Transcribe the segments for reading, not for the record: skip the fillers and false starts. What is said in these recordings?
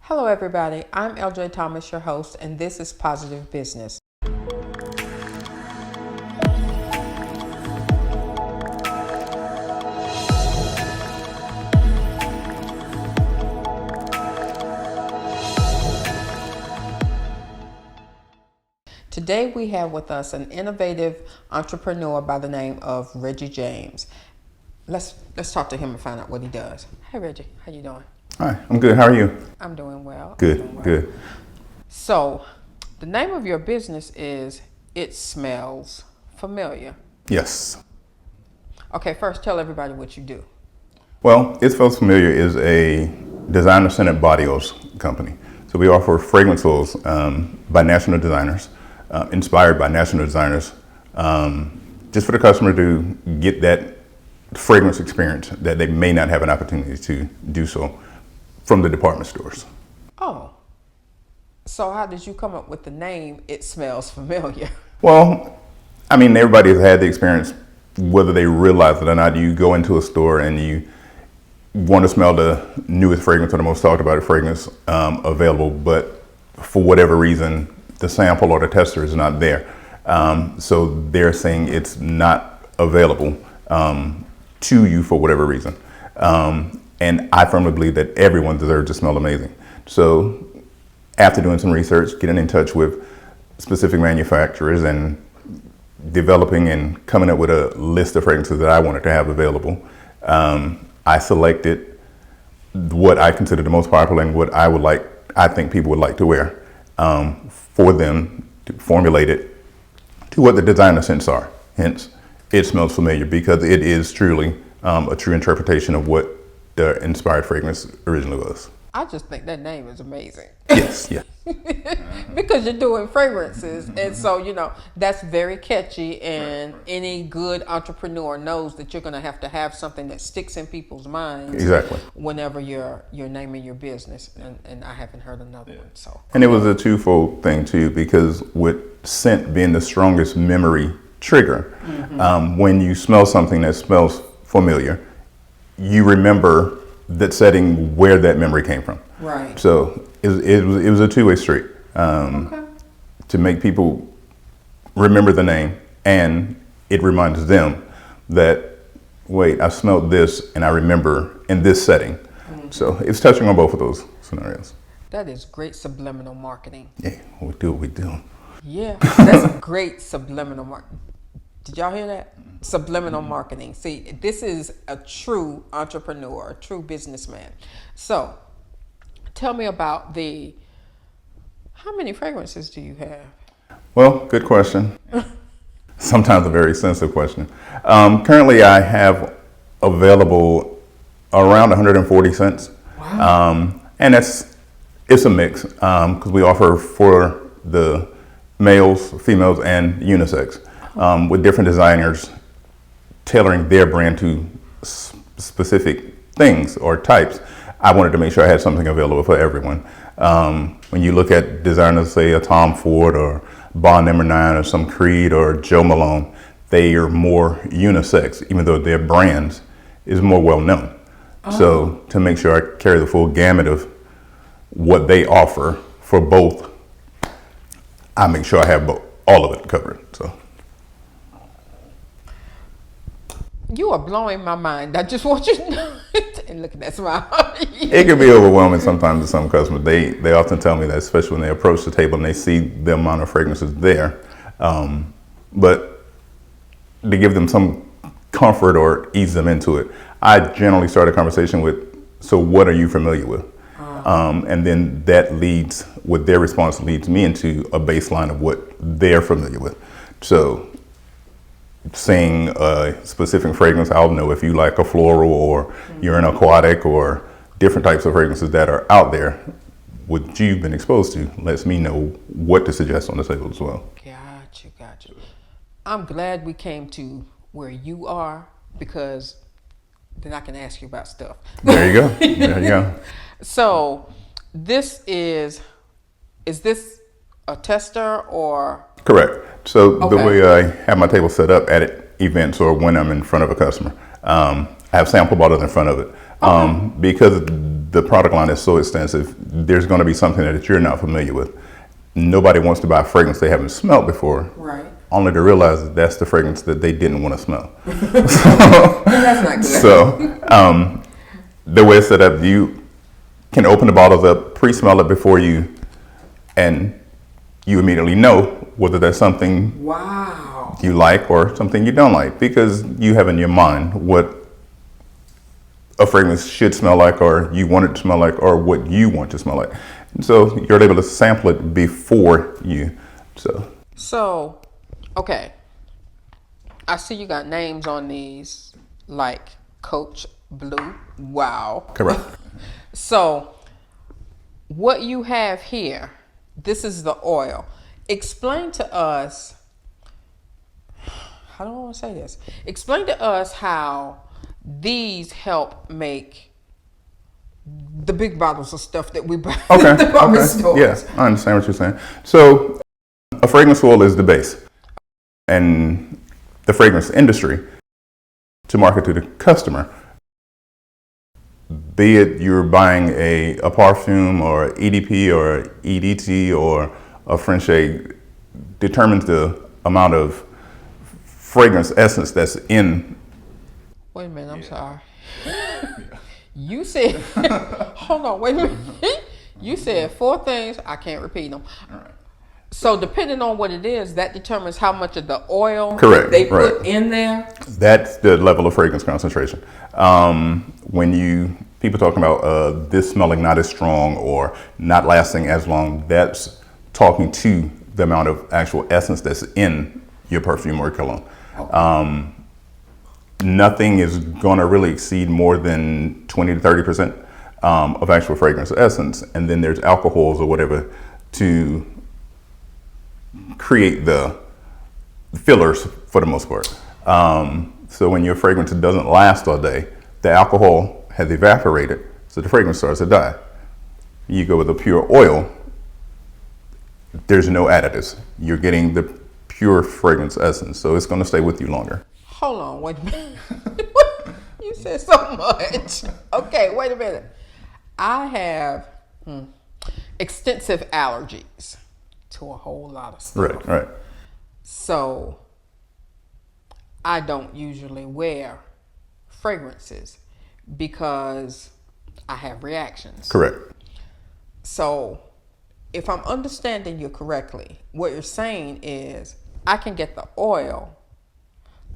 Hello everybody, I'm LJ Thomas, your host, and this is Positive Business. Today we have with us an innovative entrepreneur by the name of Reggie James. Let's talk to him and find out what he does. Hey Reggie, how you doing? Hi, I'm good. How are you? I'm doing well. Good. So, the name of your business is It Smells Familiar. Yes. Okay, first tell everybody what you do. Well, It Smells Familiar is a designer-centered body oils company. So we offer fragrance oils by national designers, inspired by national designers, just for the customer to get that fragrance experience that they may not have an opportunity to do so from the department stores. Oh, so how did you come up with the name It Smells Familiar? Well, I mean, everybody has had the experience, whether they realize it or not. You go into a store and you want to smell the newest fragrance or the most talked about fragrance available, but for whatever reason, the sample or the tester is not there. So they're saying it's not available to you for whatever reason. And I firmly believe that everyone deserves to smell amazing. So after doing some research, getting in touch with specific manufacturers and developing and coming up with a list of fragrances that I wanted to have available, I selected what I consider the most popular and what I think people would like to wear, for them to formulate it to what the designer scents are. Hence, It Smells Familiar, because it is truly a true interpretation of what the inspired fragrance originally was. I just think that name is amazing. Yes, yeah. Because you're doing fragrances, and so that's very catchy, and any good entrepreneur knows that you're going to have something that sticks in people's minds. Exactly. Whenever you're naming your business, and I haven't heard another one. So. And it was a twofold thing too, because with scent being the strongest memory trigger, when you smell something that smells familiar, you remember that setting where that memory came from. Right. So it was a two-way street, to make people remember the name, and it reminds them that, wait, I smelled this and I remember in this setting. So it's touching on both of those scenarios. That is great subliminal marketing. Yeah, we do what we do. Yeah, that's a great subliminal marketing. Did y'all hear that? Subliminal marketing. See, this is a true entrepreneur, a true businessman. So, tell me about how many fragrances do you have? Well, good question. Sometimes a very sensitive question. Currently, I have available around 140 scents. Wow. And it's a mix, because we offer for the males, females, and unisex, with different designers tailoring their brand to specific things or types. I wanted to make sure I had something available for everyone. When you look at designers, say a Tom Ford or Bond No. 9 or some Creed or Joe Malone, they are more unisex, even though their brands is more well known. So to make sure I carry the full gamut of what they offer for both, I make sure I have all of it covered. So. You are blowing my mind. I just want you to know. And look at that smile. It can be overwhelming sometimes to some customers. They often tell me that, especially when they approach the table and they see the amount of fragrances there. But to give them some comfort or ease them into it, I generally start a conversation with, so what are you familiar with? And then their response leads me into a baseline of what they're familiar with. So saying a specific fragrance, I'll know if you like a floral or you're an aquatic or different types of fragrances that are out there, what you've been exposed to lets me know what to suggest on the table as well. Got you. I'm glad we came to where you are, because then I can ask you about stuff. There you go. So this is this a tester or? Correct. So the way I have my table set up at events or when I'm in front of a customer, I have sample bottles in front of it, because the product line is so extensive, there's going to be something that you're not familiar with. Nobody wants to buy a fragrance they haven't smelled before, Right. only to realize that that's the fragrance that they didn't want to smell. That's not good. So the way it's set up, you can open the bottles up, pre-smell it before you, and you immediately know whether that's something Wow. you like or something you don't like, because you have in your mind what a fragrance should smell like, or you want it to smell like, or what you want to smell like. And so you're able to sample it before you. So okay. I see you got names on these, like Coach Blue. Wow. correct. So what you have here, this is the oil. Explain to us, how do I want to say this? Explain to us how these help make the big bottles of stuff that we buy Okay. in the department Okay. stores. Yes, I understand what you're saying. So a fragrance oil is the base, and the fragrance industry to market to the customer, be it you're buying a perfume or EDP or EDT or a French shade, determines the amount of fragrance essence that's in. Wait a minute, I'm sorry. You said, hold on, wait a minute. You said 4 things, I can't repeat them. So depending on what it is, that determines how much of the oil Correct, they put right. in there. That's the level of fragrance concentration. When people talking about this smelling not as strong or not lasting as long, that's talking to the amount of actual essence that's in your perfume or cologne. Okay. Nothing is going to really exceed more than 20 to 30% of actual fragrance essence, and then there's alcohols or whatever to create the fillers for the most part. So when your fragrance doesn't last all day, the alcohol has evaporated, so the fragrance starts to die. You go with a pure oil, there's no additives. You're getting the pure fragrance essence, so it's going to stay with you longer. Hold on, wait a minute. You said so much. Okay, wait a minute. I have extensive allergies to a whole lot of stuff. Right. So I don't usually wear fragrances because I have reactions. Correct. So if I'm understanding you correctly, what you're saying is I can get the oil.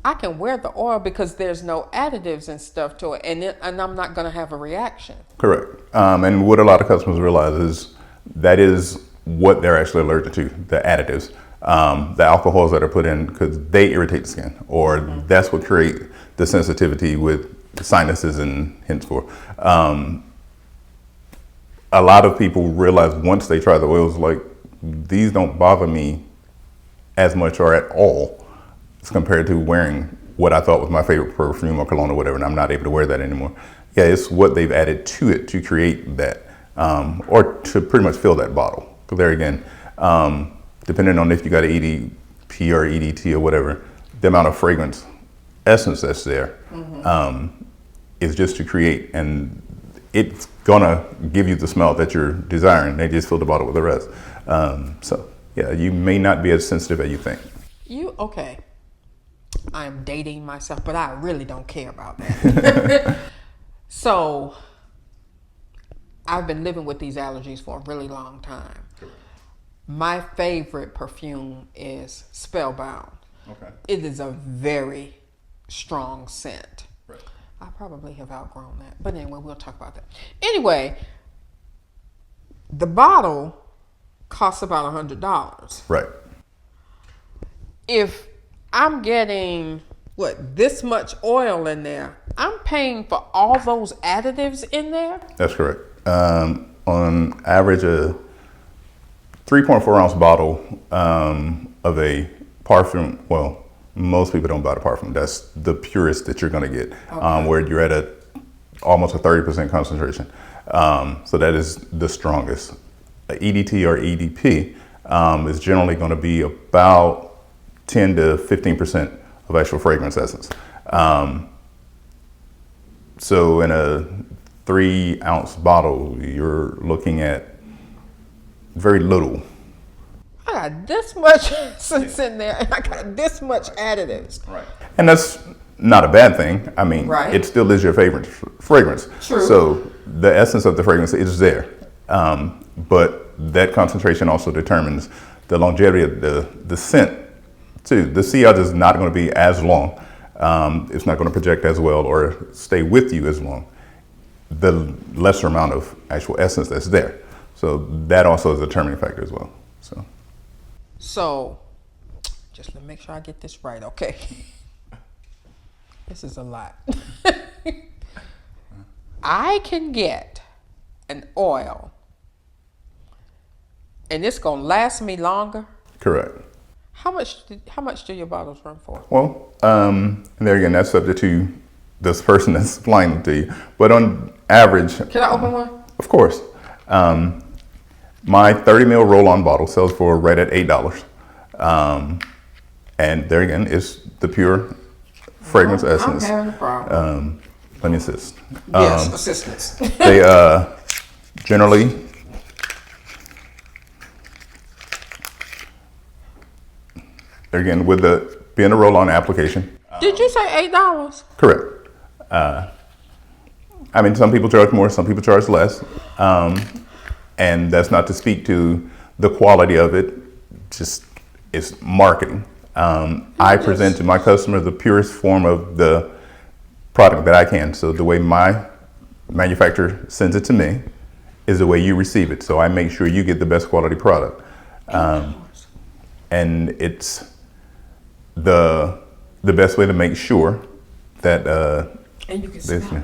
I can wear the oil because there's no additives and stuff to it, and I'm not going to have a reaction. Correct. And what a lot of customers realize is that is what they're actually allergic to, the additives, the alcohols that are put in, because they irritate the skin, or that's what create the sensitivity with sinuses and henceforth. A lot of people realize once they try the oils, like, these don't bother me as much or at all as compared to wearing what I thought was my favorite perfume or cologne or whatever, and I'm not able to wear that anymore. Yeah, it's what they've added to it to create that, or to pretty much fill that bottle. So there again, depending on if you got an EDP or EDT or whatever, the amount of fragrance essence that's there is just to create, and it's gonna give you the smell that you're desiring. They just fill the bottle with the rest. So yeah, you may not be as sensitive as you think. Okay. I'm dating myself, but I really don't care about that. So I've been living with these allergies for a really long time. My favorite perfume is Spellbound. Okay. It is a very strong scent. Right. I probably have outgrown that. But anyway, we'll talk about that. Anyway, the bottle costs about $100. Right. If I'm getting, this much oil in there, I'm paying for all those additives in there? That's correct. On average, a 3.4 ounce bottle of a perfume, well, most people don't buy the perfume. That's the purest that you're going to get, where you're at almost a 30% concentration. So that is the strongest. A EDT or EDP is generally going to be about 10 to 15% of actual fragrance essence. So in a 3-ounce bottle, you're looking at very little. I got this much sense in there, and I got this much additives. Right. And that's not a bad thing. I mean, it still is your favorite fragrance. True. So the essence of the fragrance is there. But that concentration also determines the longevity of the scent too. The sillage is not going to be as long. It's not going to project as well or stay with you as long. The lesser amount of actual essence that's there. So that also is a determining factor as well. So just let me make sure I get this right, okay? This is a lot. I can get an oil and it's gonna last me longer. Correct. How much do your bottles run for? Well, and there again, that's subject to this person that's supplying them to you. But on average, can I open one? Of course. My 30 ml roll-on bottle sells for right at $8. And there again is the pure fragrance essence. I'm having a problem. Let me assist. Yes, assistance. They generally again with the being a roll-on application. Did you say $8? Correct. I mean, some people charge more, some people charge less, and that's not to speak to the quality of it. Just it's marketing. I present to my customer the purest form of the product that I can. So the way my manufacturer sends it to me is the way you receive it. So I make sure you get the best quality product, and it's the best way to make sure that and you can smell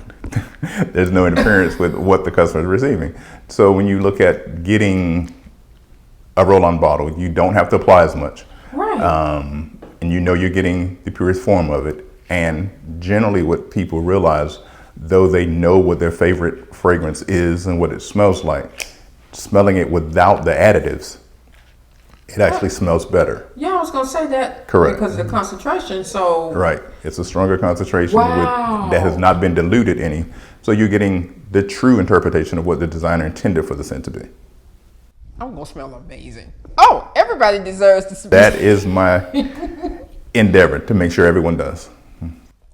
there's no interference with what the customer is receiving. So when you look at getting a roll-on bottle, you don't have to apply as much. Right. And you know you're getting the purest form of it. And generally what people realize, though they know what their favorite fragrance is and what it smells like, smelling it without the additives, it actually smells better. Yeah, I was going to say that. Correct. Because of the concentration, so. Right. It's a stronger concentration Wow. that has not been diluted any. So you're getting the true interpretation of what the designer intended for the scent to be. I'm going to smell amazing. Oh, everybody deserves to smell. That is my endeavor, to make sure everyone does.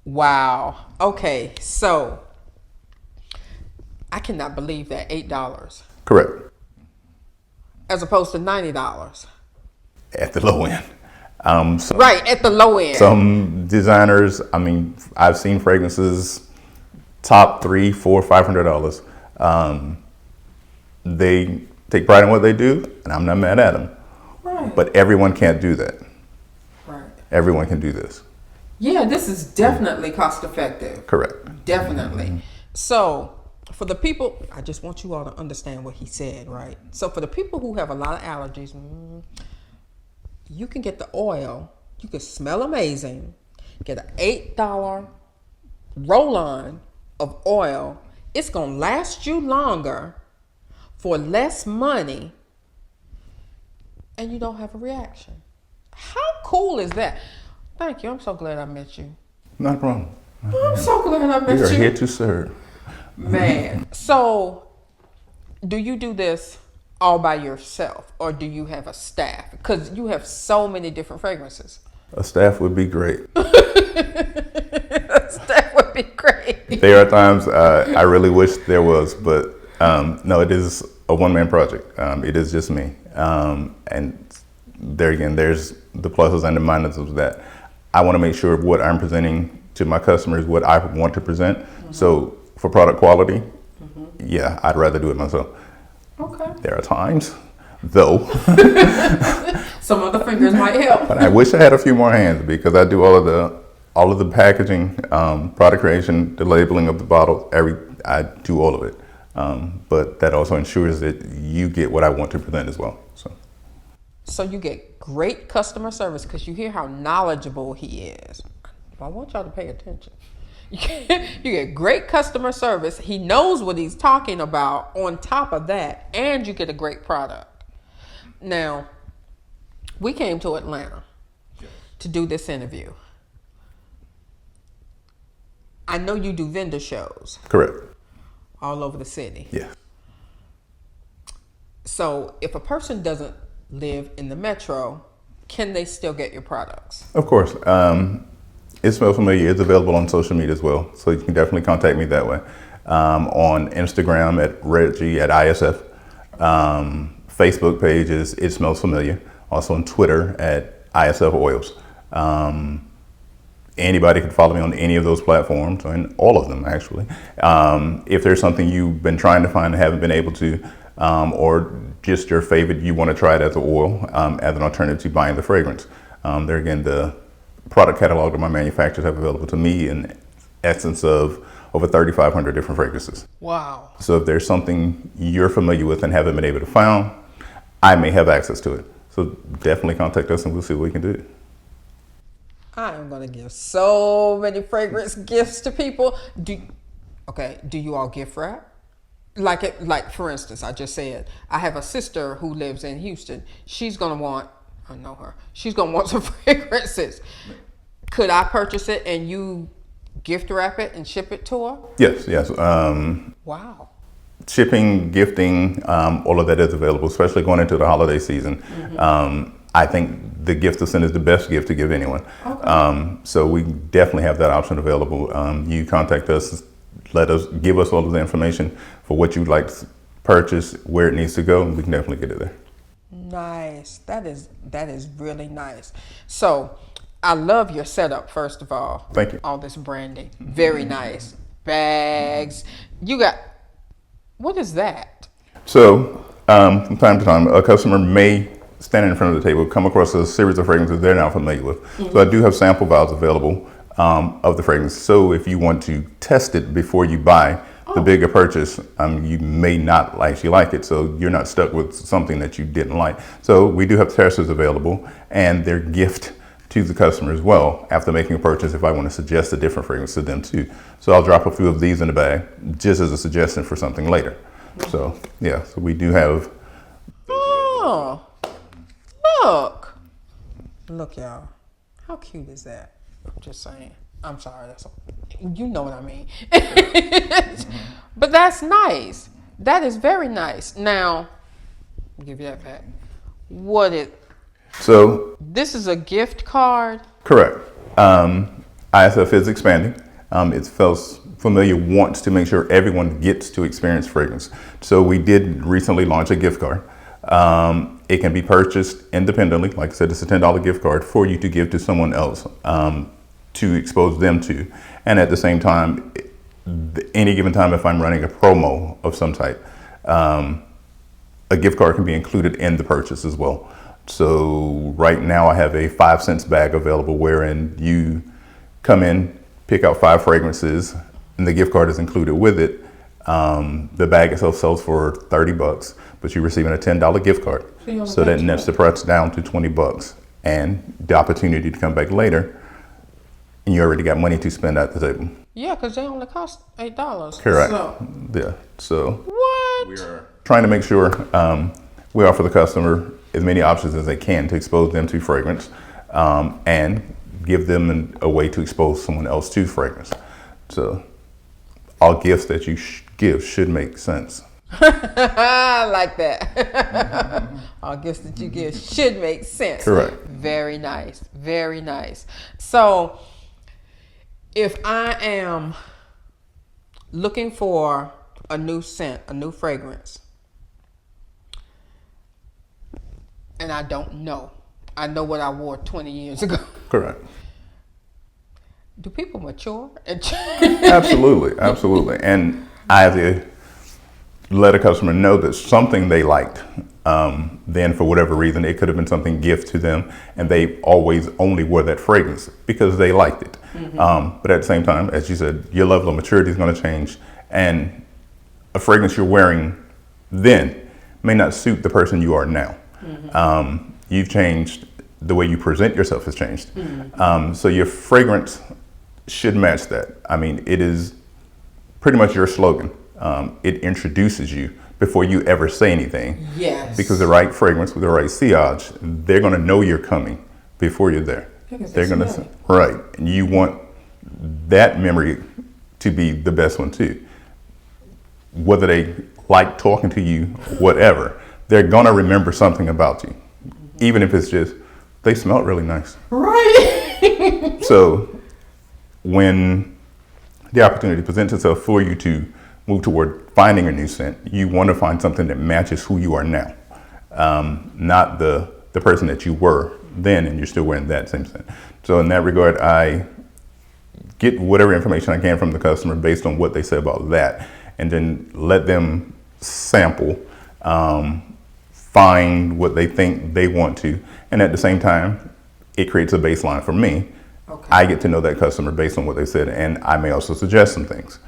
Wow. Okay, so I cannot believe that $8 Correct. as opposed to $90. At the low end. Right, at the low end. Some designers, I mean, I've seen fragrances top $300, $400, $500. They take pride in what they do, and I'm not mad at them. Right. But everyone can't do that. Right. Everyone can do this. Yeah, this is definitely cost effective. Correct. Definitely. So, for the people, I just want you all to understand what he said, right? So, for the people who have a lot of allergies, you can get the oil. You can smell amazing. Get an $8 roll-on of oil. It's going to last you longer for less money, and you don't have a reaction. How cool is that? Thank you. I'm so glad I met you. Not a problem. I'm so glad I met you. We are here to serve. Man. So, do you do this all by yourself, or do you have a staff? Because you have so many different fragrances. A staff would be great. A staff would be great. There are times I really wish there was, but no, it is a one-man project. It is just me. And there again, there's the pluses and the minuses of that. I want to make sure what I'm presenting to my customers, what I want to present. Mm-hmm. So for product quality, yeah, I'd rather do it myself. Okay. There are times, though. Some other fingers might help. But I wish I had a few more hands, because I do all of the packaging, product creation, the labeling of the bottle. I do all of it. But that also ensures that you get what I want to present as well. So you get great customer service, because you hear how knowledgeable he is. I want y'all to pay attention. You get great customer service. He knows what he's talking about on top of that, and you get a great product. Now, we came to Atlanta to do this interview. I know you do vendor shows. Correct. all over the city. Yeah. So if a person doesn't live in the metro, can they still get your products? Of course. It Smells Familiar is available on social media as well, so you can definitely contact me that way. On Instagram at reggieisf. Facebook page is It Smells Familiar. Also on Twitter at ISF Oils. Anybody can follow me on any of those platforms, and all of them actually. If there's something you've been trying to find and haven't been able to, or just your favorite, you want to try it as an oil, as an alternative to buying the fragrance. There again, the product catalog that my manufacturers have available to me in essence of over 3,500 different fragrances. Wow. So if there's something you're familiar with and haven't been able to find, I may have access to it. So definitely contact us and we'll see what we can do. I am going to give so many fragrance gifts to people. Do you all gift wrap? Like for instance, I just said, I have a sister who lives in Houston. She's going to want, I know her, she's going to want some fragrances. Could I purchase it and you gift wrap it and ship it to her? Yes. Wow. Shipping, gifting, all of that is available, especially going into the holiday season. I think the gift of scent is the best gift to give anyone. Okay. So we definitely have that option available. You contact us, give us all of the information for what you'd like to purchase, where it needs to go, and we can definitely get it there. Nice. That is really nice. So I love your setup, first of all. Thank you. All this branding. Very nice. Bags. You got, what is that? So from time to time, a customer may, standing in front of the table, come across a series of fragrances they're now familiar with. So I do have sample vials available of the fragrance. So if you want to test it before you buy the bigger purchase, you may not actually like it. So you're not stuck with something that you didn't like. So we do have testers available, and they're gift to the customer as well after making a purchase if I want to suggest a different fragrance to them too. So I'll drop a few of these in the bag just as a suggestion for something later. So yeah, so we do have. Oh, look y'all, how cute is that? Just saying. I'm sorry, you know what I mean. But that's nice. That is very nice. Now, I'll give you that back. So this is a gift card? Correct. ISF is expanding. It Smells Familiar wants to make sure everyone gets to experience fragrance. So we did recently launch a gift card. It can be purchased independently. Like I said, it's a $10 gift card for you to give to someone else to expose them to. And at the same time, any given time, if I'm running a promo of some type, a gift card can be included in the purchase as well. So right now I have a 5 cents bag available wherein you come in, pick out 5 fragrances, and the gift card is included with it. The bag itself sells for $30, but you're receiving a $10 gift card. So that nets the price down to $20 and the opportunity to come back later, and you already got money to spend at the table. Yeah, because they only cost $8. Correct. So. Yeah. So what? We are trying to make sure we offer the customer as many options as they can to expose them to fragrance, and give them a way to expose someone else to fragrance. So all gifts that you give should make sense. I like that. All gifts that you give should make sense. Correct. Very nice. Very nice. So if I am looking for a new scent, a new fragrance, and I don't know. I know what I wore 20 years ago. Correct. Do people mature? Absolutely. And I have to let a customer know that something they liked, then for whatever reason, it could have been something gift to them, and they always only wore that fragrance because they liked it. But at the same time, as you said, your level of maturity is going to change, and a fragrance you're wearing then may not suit the person you are now. You've changed, the way you present yourself has changed. So your fragrance should match that. I mean, it is pretty much your slogan. It introduces you before you ever say anything. Yes. Because the right fragrance with the right sillage, they're going to know you're coming before you're there. They're going to, right. And you want that memory to be the best one too. whether they like talking to you, whatever, they're gonna remember something about you, even if it's just they smelled really nice. Right. So when the opportunity presents itself for you to move toward finding a new scent, you want to find something that matches who you are now, not the person that you were then and you're still wearing that same scent. So in that regard, I get whatever information I can from the customer based on what they say about that, and then let them sample, find what they think they want to, and at the same time, it creates a baseline for me. Okay. I get to know that customer based on what they said, and I may also suggest some things.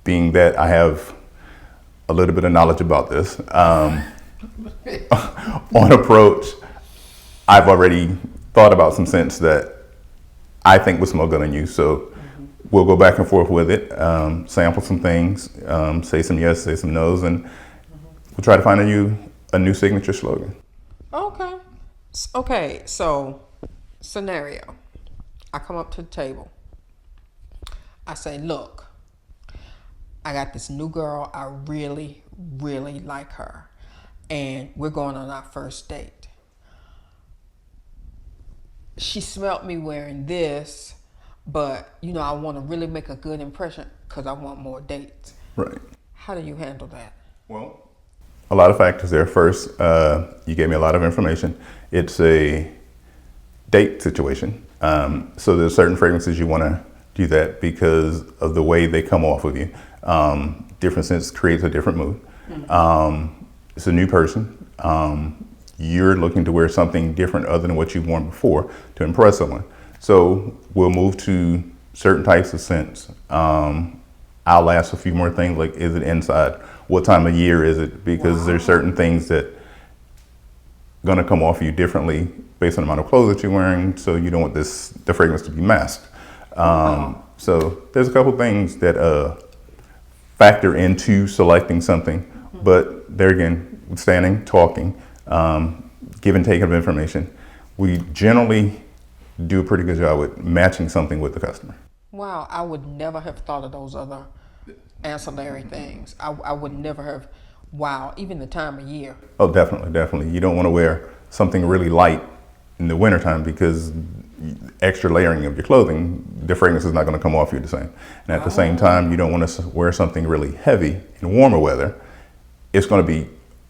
Being that I have a little bit of knowledge about this, on approach, I've already thought about some scents that I think would smell good on you. So we'll go back and forth with it, sample some things, say some yes, say some no's, and we'll try to find a new signature slogan. Okay. Okay, so scenario. I come up to the table. I say, look, I got this new girl. I really, really like her. And we're going on our first date. She smelled me wearing this, but, I want to really make a good impression because I want more dates. Right. How do you handle that? Well, a lot of factors there. First, you gave me a lot of information. It's a date situation. So there's certain fragrances you want to do that because of the way they come off of you. Different scents creates a different mood. It's a new person. You're looking to wear something different other than what you've worn before to impress someone. So we'll move to certain types of scents. I'll ask a few more things like, is it inside? What time of year is it? Because there's certain things that going to come off you differently based on the amount of clothes that you're wearing. So you don't want the fragrance to be masked. So there's a couple things that factor into selecting something, but there again, standing, talking, give and take of information. We generally do a pretty good job with matching something with the customer. Wow, I would never have thought of those other ancillary things. I would never have, even the time of year. Oh, definitely. You don't want to wear something really light in the wintertime because extra layering of your clothing, the fragrance is not going to come off you the same. And at the same time, you don't want to wear something really heavy in warmer weather. It's going to be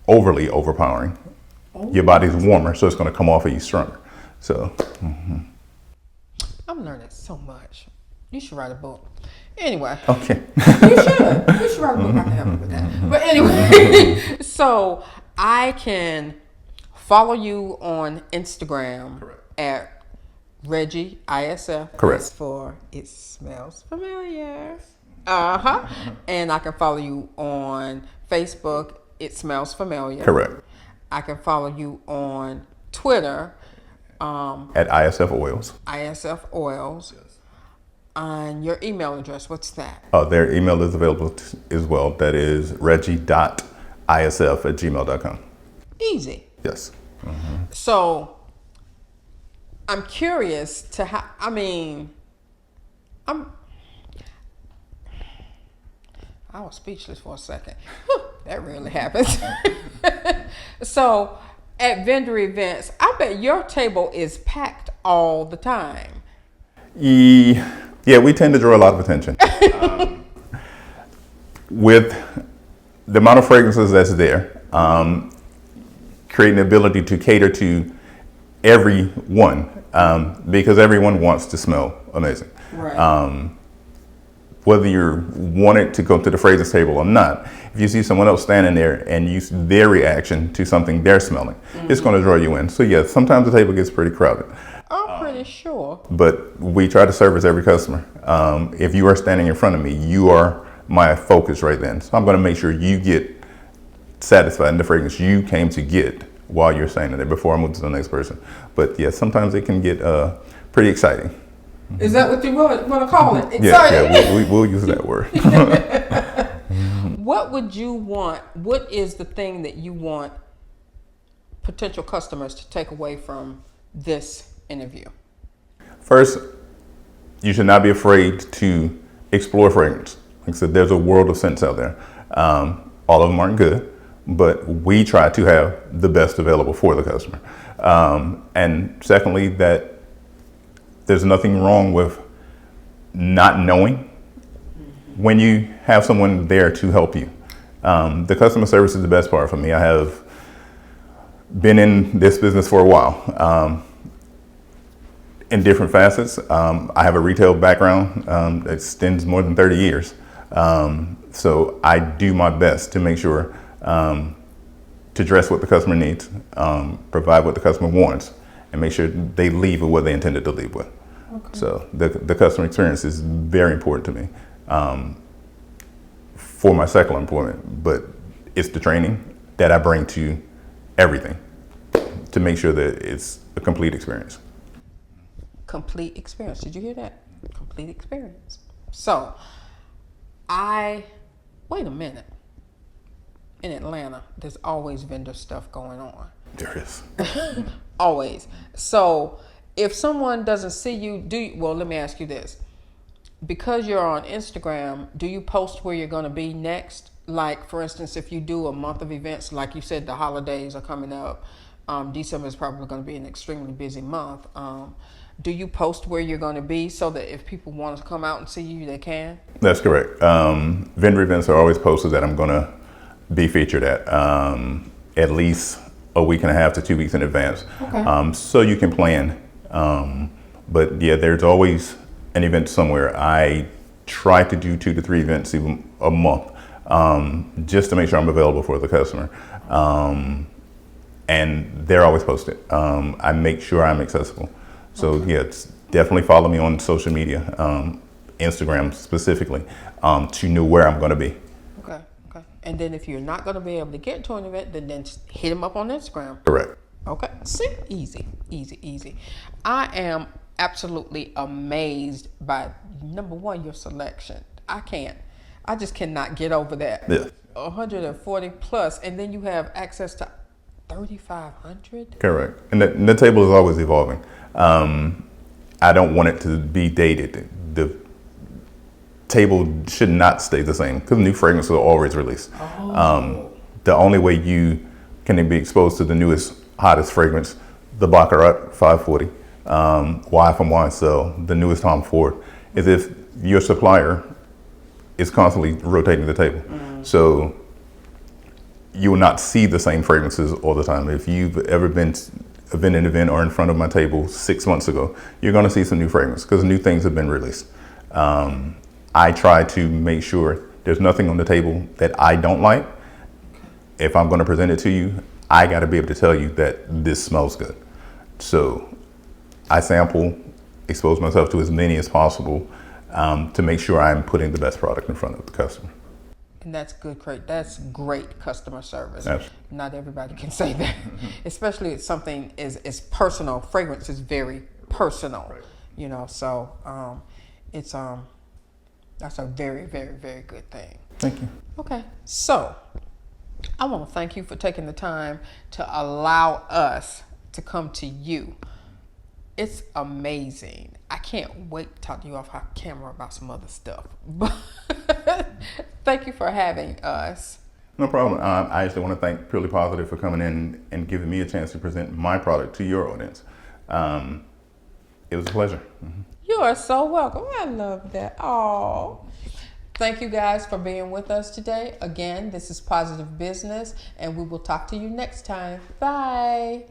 overly overpowering. Your body's warmer, so it's going to come off of you stronger. So, I'm learning so much. You should write a book. Anyway. Okay. You should write a book. I can help you with that. But anyway, so I can follow you on Instagram. Correct. At reggieisf. Correct. For it smells familiar. And I can follow you on Facebook. It smells familiar. Correct. I can follow you on Twitter. At ISF Oils. ISF Oils. Yes. And your email address, what's that? Their email is available as well. That is reggie.isf@gmail.com. Easy. Yes. So I'm curious to I was speechless for a second. That rarely happens. So at vendor events, I bet your table is packed all the time. Yeah, we tend to draw a lot of attention. With the amount of fragrances that's there, creating the ability to cater to everyone, because everyone wants to smell amazing. Right. Whether you want it to go to the fragrance table or not, if you see someone else standing there and you see their reaction to something they're smelling, it's going to draw you in. So yeah, sometimes the table gets pretty crowded. I'm pretty sure. But we try to service every customer. If you are standing in front of me, you are my focus right then. So I'm going to make sure you get satisfied in the fragrance you came to get while you're standing there before I move to the next person. But yeah, sometimes it can get pretty exciting. Is that what you want to call it? Yeah, we'll use that word. What would you want? What is the thing that you want potential customers to take away from this interview? First, you should not be afraid to explore fragrance. Like I said, there's a world of scents out there. All of them aren't good, but we try to have the best available for the customer. And secondly, that there's nothing wrong with not knowing when you have someone there to help you. The customer service is the best part for me. I have been in this business for a while, in different facets. I have a retail background that extends more than 30 years. So I do my best to make sure to dress what the customer needs, provide what the customer wants, and make sure they leave with what they intended to leave with. Okay. So the customer experience is very important to me for my secular employment, but it's the training that I bring to everything to make sure that it's a complete experience. Complete experience. Did you hear that? Complete experience. So, wait a minute. In Atlanta, there's always vendor stuff going on. There is. Always. So, if someone doesn't see you, well, let me ask you this. Because you're on Instagram, do you post where you're going to be next? Like, for instance, if you do a month of events, like you said, the holidays are coming up. December is probably going to be an extremely busy month. Do you post where you're going to be so that if people want to come out and see you, they can? That's correct. Vendor events are always posted that I'm going to be featured at least a week and a half to 2 weeks in advance. Okay. So you can plan. But yeah, there's always an event somewhere. I try to do 2 to 3 events even a month, just to make sure I'm available for the customer. And they're always posted. I make sure I'm accessible. So okay. Yeah, definitely follow me on social media, Instagram specifically, to know where I'm going to be. Okay. And then if you're not going to be able to get to an event, then hit them up on Instagram. Correct. Okay. See, easy. I am absolutely amazed by, number one, your selection. I just cannot get over that. Yeah. 140 plus, and then you have access to 3,500. Correct. And the table is always evolving. I don't want it to be dated. The table should not stay the same because new fragrances are always released. Oh. The only way you can be exposed to the newest, hottest fragrance, the Baccarat 540, Y from YSL, the newest Tom Ford, is if your supplier is constantly rotating the table. Mm. So you will not see the same fragrances all the time. If you've ever been in an event or in front of my table 6 months ago, you're going to see some new fragrance because new things have been released. I try to make sure there's nothing on the table that I don't like. If I'm going to present it to you, I got to be able to tell you that this smells good. So I sample, expose myself to as many as possible to make sure I'm putting the best product in front of the customer. And that's great. That's great customer service. Absolutely. Not everybody can say that, especially if something is personal. Fragrance is very personal, right. So that's a very, very, very good thing. Thank you. Okay, so I want to thank you for taking the time to allow us to come to you. It's amazing. I can't wait to talk to you off camera about some other stuff. But thank you for having us. No problem. I actually want to thank Purely Positive for coming in and giving me a chance to present my product to your audience. It was a pleasure. Mm-hmm. You are so welcome. I love that. Oh, thank you guys for being with us today. Again, this is Positive Business, and we will talk to you next time. Bye.